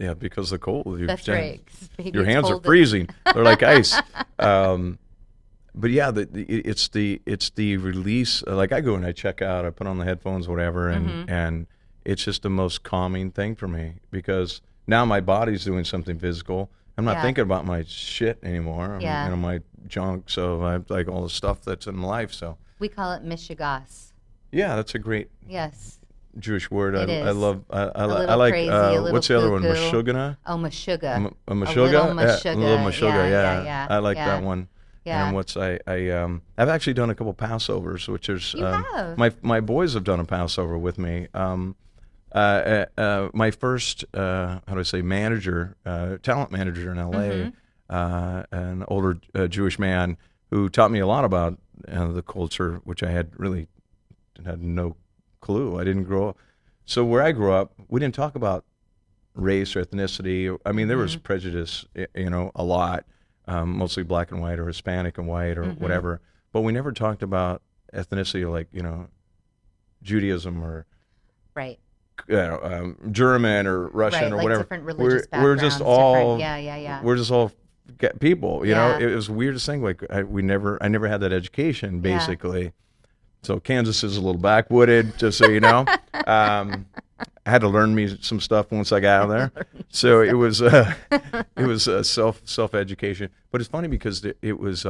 Yeah, because of the cold. That's right. 'Cause baby, Your it's hands are cold. freezing. They're like ice. But yeah, it's the release. Like I go and I check out. I put on the headphones, whatever, and it's just the most calming thing for me because now my body's doing something physical. I'm not thinking about my shit anymore. Yeah. My junk. So I like all the stuff that's in life. So We call it mishigas. yeah, that's a great Yes. Jewish word. It I is. love. I little like. crazy, a little What's the other one? cuckoo. Mashugana. Oh, mashuga. A A mashuga. little Yeah, a mashuga. little mashuga. Yeah. I like that one. Yeah. And what's I've actually done a couple Passovers, which is You have? my boys have done a Passover with me. My first how do I say manager, talent manager in LA, an older Jewish man who taught me a lot about the culture, which I had no clue. I didn't grow up. So where I grew up, we didn't talk about race or ethnicity. I mean, there was prejudice, a lot. Mostly black and white or Hispanic and white or whatever. But we never talked about ethnicity like, Judaism or Right. German or Russian Right, or like whatever. different religious We're just backgrounds, all different- yeah. We're just all people, Yeah. It was the weirdest thing. Like I never had that education basically. So Kansas is a little backwooded, just so you know. I had to learn me some stuff once I got out of there. So it was self education. But it's funny because it was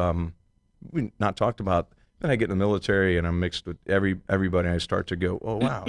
we not talked about. Then I get in the military and I'm mixed with everybody. And I start to go, oh wow,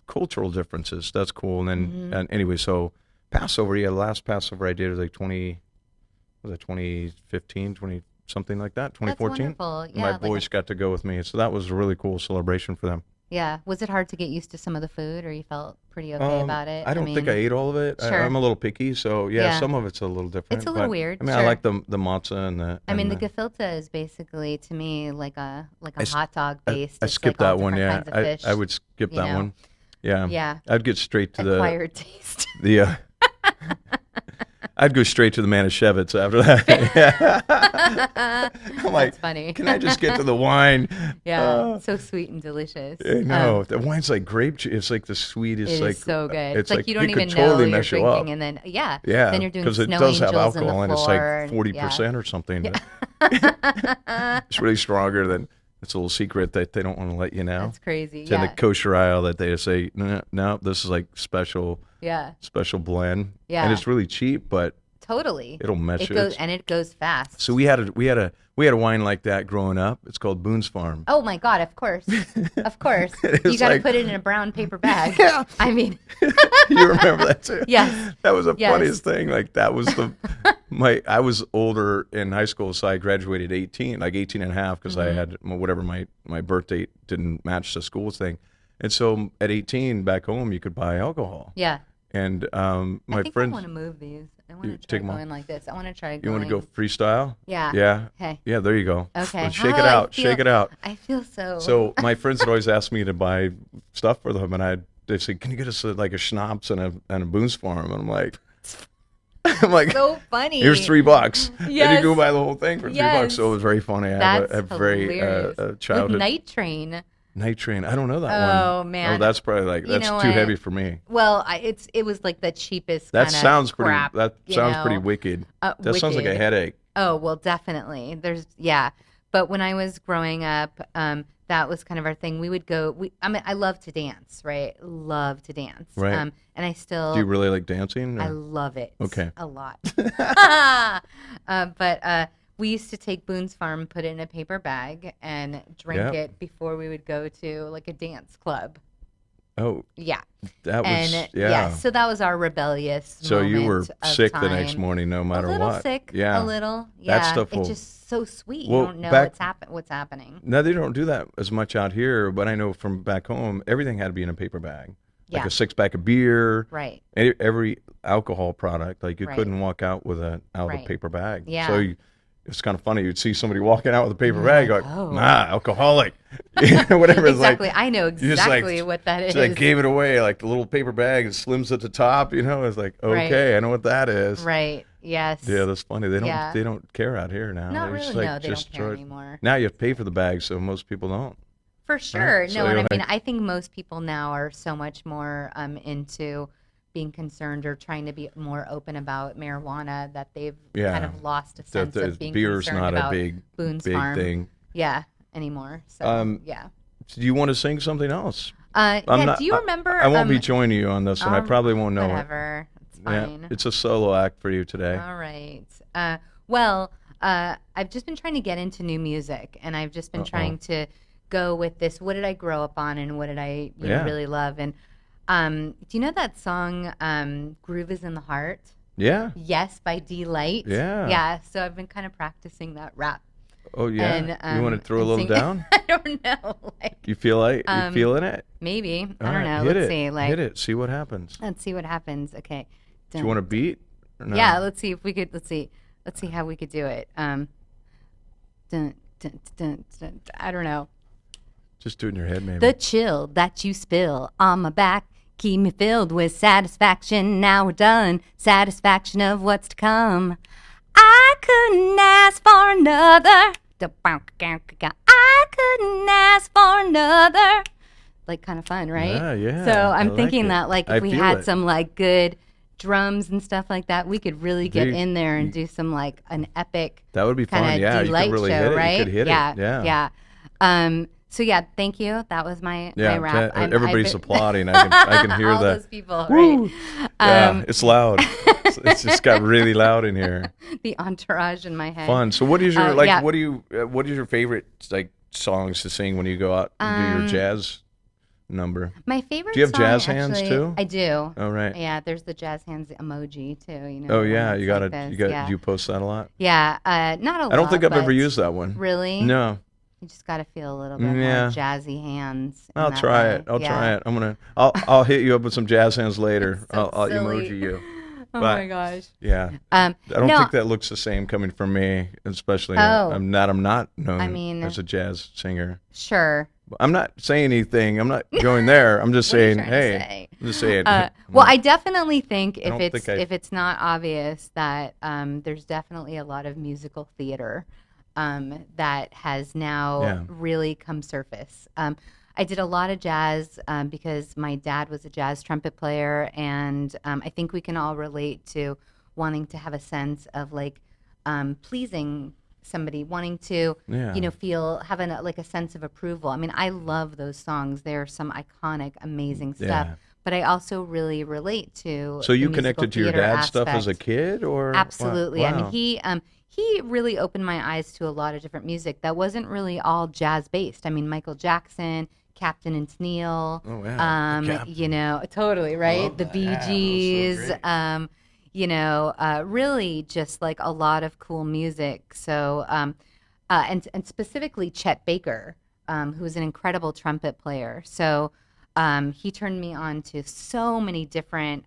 cultural differences. That's cool. And then and anyway, so Passover. Yeah, the last Passover I did was like 2015, 20 something like that, 2014. That's wonderful. Yeah, My like boys got to go with me, so that was a really cool celebration for them. Yeah. Was it hard to get used to some of the food, or you felt pretty okay about it? I don't think I ate all of it. Sure. I'm a little picky, so Yeah. some of it's a little different. It's a little but, weird, I mean, I sure. like the matzah and the. I mean, and the gefilte is basically to me like a s- hot dog based. I It's skipped like all that one. different Yeah, kinds of fish, I would skip you that know. one. Yeah. Yeah. I'd get straight to Acquired taste. the. I'd go straight to the Manischewitz after that. I'm like, That's funny. Can I just get to the wine? Yeah, so sweet and delicious. No, the wine's like grape juice. It's like the sweetest. It like is so good. It's like you don't it even could know totally you're mess you drinking, up. and then Yeah, then you're doing because it snow does have angels alcohol in and the it's like floor, 40% or something. It's really stronger than. It's a little secret that they don't want to let you know. That's crazy. It's in the kosher aisle that they say no, this is like special Yeah. blend. Yeah. And it's really cheap, but Totally. It'll mess it you. goes, and it goes fast. So we had a wine like that growing up. It's called Boone's Farm. Oh my God! Of course, of course. It's You got to like- put it in a brown paper bag. Yeah. I mean, You remember that too? Yes. That was the Yes. funniest thing. Like that was I was older in high school, so I graduated 18, like 18 and a half, because I had whatever my birth date didn't match the school thing. And so at 18 back home, you could buy alcohol. yeah. And I my think friends, I want to move these. I want You to try take 'em off? going like this. I want to try you going. want to go freestyle? Yeah. Yeah. Okay. Yeah, there you go. Okay. Let's shake Oh, it I out. feel- Shake it out. I feel so. So my friends would always ask me to buy stuff for them, and they'd say, "Can you get us like a schnapps and a Boone's Farm?" And I'm like, so funny. here's $3. And you Yes. go buy the whole thing for $3. Yes. So it was very funny. I That's have a very hilarious. childhood With Night Train. Night Train. I don't know that one. Oh, man. Oh, that's probably like You that's know too what? heavy for me. Well, it was like the cheapest. That kinda sounds pretty. crap, That you sounds know? pretty wicked. That sounds like a Wicked. headache. Oh well, definitely. But when I was growing up, that was kind of our thing. We would go. I love to dance, right? Love to dance. Right. And I still. Do you really like dancing? I or- love it. Okay. A lot. But we used to take Boone's Farm, put it in a paper bag, and drink Yep. it before we would go to like a dance club. Oh, Yeah. that was And so that was our rebellious. So you were moment of sick the next time. morning, no matter a little what. sick. Yeah. A little. Yeah. That stuff will- It's just so sweet. Well, You don't know back- what's happening. No, they don't do that as much out here, but I know from back home, everything had to be in a paper bag. Like Yeah. a 6-pack of beer, Right. every alcohol product. Like you Right. couldn't walk out with out of a Right. paper bag. Yeah. So it's kind of funny. You'd see somebody walking out with a paper bag, like, oh. alcoholic, whatever. It's like, Exactly. I know you just, exactly what that is. Just like gave it away, like the little paper bag, it slims at the top. It's like, okay, Right. I know what that is. Right. Yes. Yeah, that's funny. They don't Yeah. they don't care out here now. Not They really. just, No, they just don't care throw it- anymore. Now you have to pay for the bag, so most people don't. For sure. So No, and you're I mean, like- I think most people now are so much more into being concerned or trying to be more open about marijuana that they've Yeah. kind of lost a sense The of being beer's concerned not a about big Boone's big Farm. thing. Yeah, anymore. So yeah. Do you want to sing something else? Do you remember? I won't be joining you on this one. I probably won't know whatever. It's it. Yeah, fine. it's a solo act for you today. All right. I've just been trying to get into new music, and I've just been trying to go with this. What did I grow up on, and what did I really love? And do you know that song, "Groove Is in the Heart"? Yeah. Yes, by D Light. Yeah. Yeah. So I've been kind of practicing that rap. Oh yeah. And, you want to throw a and little sing- down? I don't know. You feel like you feeling it? Maybe. All I don't right, know. hit Let's it. see. Hit it. See what happens. Let's see what happens. Okay. Do you want a beat? Or no? Yeah. Let's see if we could. Let's see how we could do it. Dun, dun, dun, dun, dun. I don't know. Just do it in your head, maybe. The chill that you spill on my back keep me filled with satisfaction. Now we're done. Satisfaction of what's to come. I couldn't ask for another. I couldn't ask for another. Like kind of fun, right? Yeah, yeah. So I I'm like thinking it. that like I if we feel had it. some like good drums and stuff like that, we could really get Dude, in there and do some like an epic That would be fun. kind of Yeah, you delight could really show, hit it. right? You could hit yeah, it. Yeah. yeah. So yeah, thank you. That was my rap. Everybody's applauding. I can hear all that. those people, Woo! right? Yeah, it's loud. It's just got really loud in here. The entourage in my head. Fun. So, what is your yeah. What is your favorite like songs to sing when you go out and do your jazz number? My favorite. Do you have song, jazz hands, actually, too? I do. Oh right. Yeah, there's the jazz hands emoji too. You know. Oh the yeah, one you that's got like it. this, You got. Yeah. Do you post that a lot? Yeah, not a lot. I don't think I've ever but used that one. Really? No. You just got to feel a little bit Yeah. more jazzy hands. in I'll that try way. it. I'll Yeah. try it. I'll hit you up with some jazz hands later. So I'll silly. emoji you. Oh But- my gosh. Yeah. I don't no, think that looks the same coming from me, especially Oh. I'm not known I mean- as a jazz singer. Sure. I'm not saying anything. I'm not going there. I'm just What are you saying, trying to hey, say? I'm just saying. Well, I definitely think don't think I- if it's not obvious that there's definitely a lot of musical theater that has now Yeah. really come surface. I did a lot of jazz because my dad was a jazz trumpet player, and I think we can all relate to wanting to have a sense of like pleasing somebody, wanting to Yeah. feel having like a sense of approval. I mean, I love those songs. They're some iconic, amazing stuff. Yeah. but I also really relate to. So you connected to your dad's stuff as a kid, or absolutely? Wow. I mean, he really opened my eyes to a lot of different music that wasn't really all jazz based. I mean, Michael Jackson, Captain and Tennille. Oh yeah. You know, totally right. The Bee Gees. You know, really just like a lot of cool music. So, and specifically Chet Baker, who is an incredible trumpet player. So he turned me on to so many different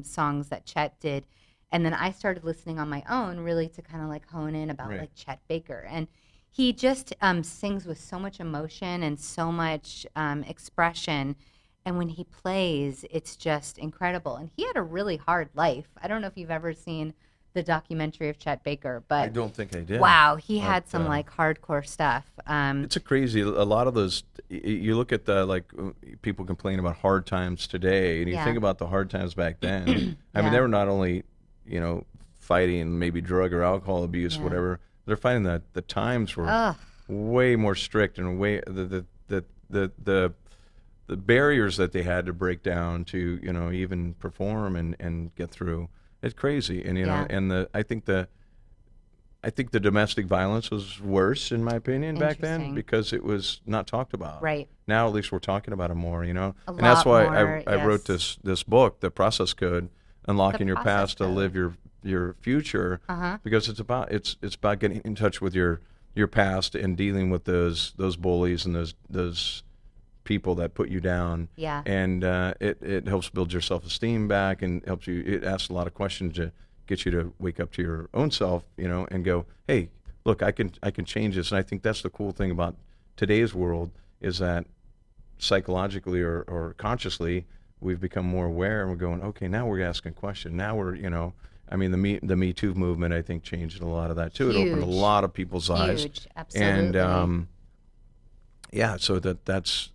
songs that Chet did. And then I started listening on my own, really to kind of like hone in about like Chet Baker. And he just sings with so much emotion and so much expression. And when he plays, it's just incredible. And he had a really hard life. I don't know if you've ever seen the documentary of Chet Baker, but I don't think I did. Wow, he had some like hardcore stuff. It's a lot of those. You look at the people complain about hard times today, and you think about the hard times back then. I mean, they were not only fighting maybe drug or alcohol abuse, whatever. They're fighting that the times were way more strict and way the barriers that they had to break down to even perform and get through. It's crazy, and and I think the domestic violence was worse in my opinion back then because it was not talked about. Right now, at least we're talking about it more. And that's why I wrote this book, The Process Code: Unlocking Your Past to Live Your Future, because it's about getting in touch with your past and dealing with those bullies and those people that put you down. Yeah. And it helps build your self-esteem back, and helps you. It asks a lot of questions to get you to wake up to your own self, and go, hey, look, I can change this. And I think that's the cool thing about today's world, is that psychologically or consciously we've become more aware, and we're going, okay, now we're asking a question. Now we're, I mean, the Me Too movement, I think, changed a lot of that too. Huge. It opened a lot of people's eyes. Huge, absolutely. And so that's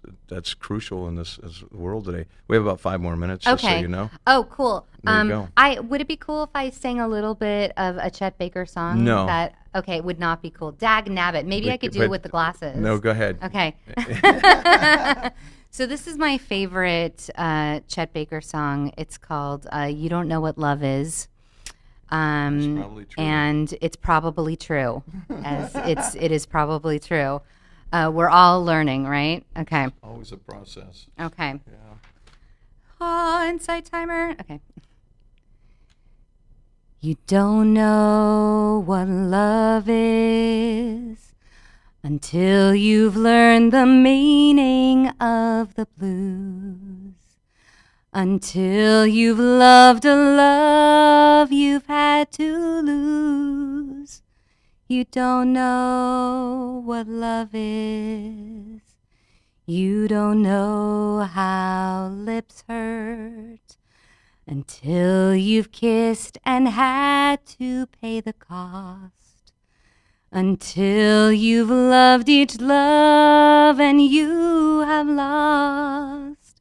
crucial in this world today. We have about 5 more minutes, just so you know. Oh, cool. There you go. Would it be cool if I sang a little bit of a Chet Baker song? No. Okay, it would not be cool. Dag nabbit. Maybe I could do it with the glasses. No, go ahead. Okay. So this is my favorite Chet Baker song. It's called "You Don't Know What Love Is." It's probably true. And it's probably true, as it is probably true. We're all learning, right? Okay. Always a process. Okay. Yeah. Insight timer. Okay. You don't know what love is until you've learned the meaning of the blues. Until you've loved a love you've had to lose. You don't know what love is. You don't know how lips hurt until you've kissed and had to pay the cost. Until you've loved each love and you have lost.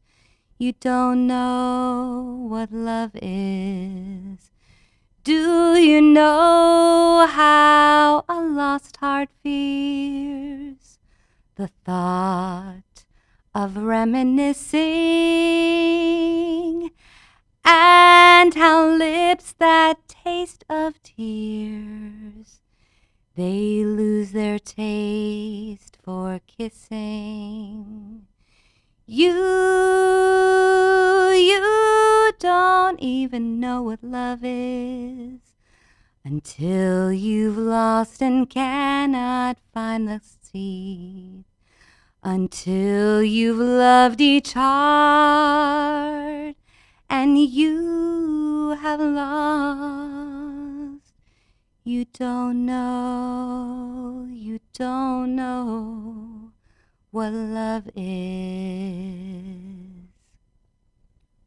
You don't know what love is. Do you know how a lost heart fears the thought of reminiscing, and how lips that taste of tears, they lose their taste for kissing? You don't even know what love is until you've lost and cannot find the seed. Until you've loved each heart and you have lost. You don't know what love is.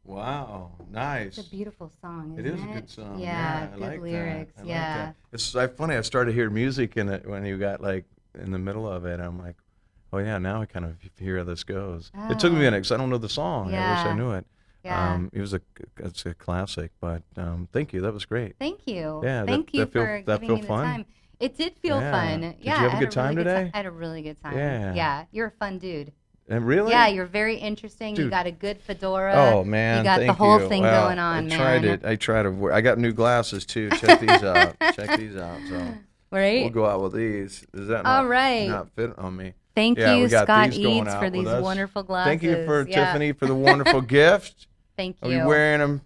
Wow, nice. It's a beautiful song, isn't it? It is a good song. Yeah, I good like lyrics. That. Yeah. Like that. It's funny. I started to hear music in it when you got like in the middle of it. I'm like, oh yeah, now I kind of hear how this goes. Oh. It took me a minute because I don't know the song. Yeah. I wish I knew it. Yeah. It's a classic, but thank you. That was great. Thank you. Yeah, Thank you for giving me the fun? time. It did feel fun. Did you have a good time today? I had a really good time. Yeah. Yeah. You're a fun dude. And really? Yeah, you're very interesting. Dude. You got a good fedora. Oh man, you got thank the whole you. thing Well, going on, man. I tried to. I got new glasses too. Check these out. Check these out. So right. we'll go out with these. Is that all right? Not fit on me? Thank yeah, you, we got Scott these going Eads, out for with these us. wonderful glasses. Thank you for Tiffany for the wonderful gift. Thank Are you. we wearing them?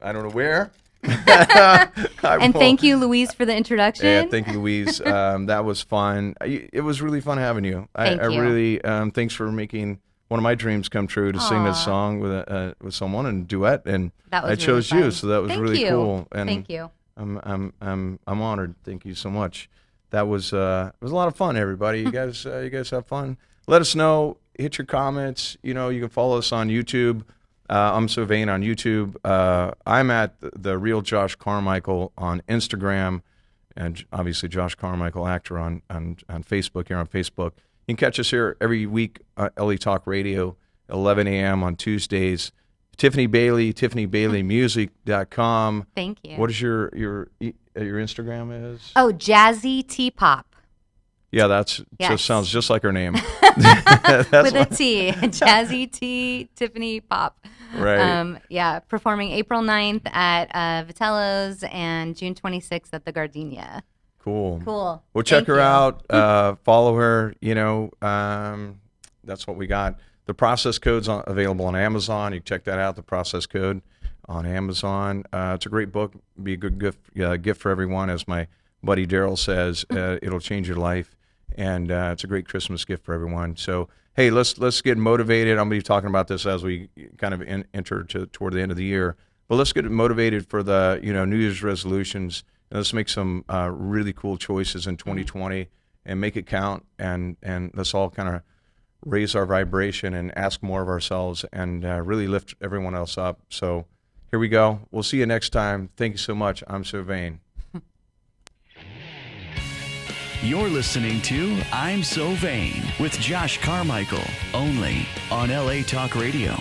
I don't know where. And thank you, Louise, for the introduction. Yeah, thank you, Louise. That was fun. It was really fun having you. Thank you. I really thanks for making one of my dreams come true to sing this song with someone and duet, and that was I chose really you, fun. so that was Thank really you. cool. And thank you. I'm honored. Thank you so much. That was it was a lot of fun. Everybody, you guys have fun. Let us know. Hit your comments. You can follow us on YouTube. I'm So Vain on YouTube. I'm at the Real Josh Carmichael on Instagram, and obviously Josh Carmichael Actor on Facebook. Here on Facebook, you can catch us here every week on LA Talk Radio, 11 a.m. on Tuesdays. Tiffany Bailey, TiffanyBaileyMusic.com. Thank you. What is your Instagram is? Oh, Jazzy Tea Pop. Yeah, that's Yes. just sounds just like her name. With a T. Jazzy Tea Tiffany Pop. Right. Yeah, performing April 9th at Vitello's and June 26th at the Gardenia. Cool. Cool. Well, check Thank her you. out. Follow her. That's what we got. The process code's available on Amazon. You can check that out. The process code on Amazon. It's a great book. Be a good gift for everyone, as my buddy Daryl says. It'll change your life, and it's a great Christmas gift for everyone. So, hey, let's get motivated. I'm going to be talking about this as we kind of enter toward the end of the year. But let's get motivated for the New Year's resolutions. And let's make some really cool choices in 2020 and make it count. And let's all kind of raise our vibration and ask more of ourselves and really lift everyone else up. So here we go. We'll see you next time. Thank you so much. I'm So Vain. You're listening to I'm So Vain with Josh Carmichael, only on LA Talk Radio.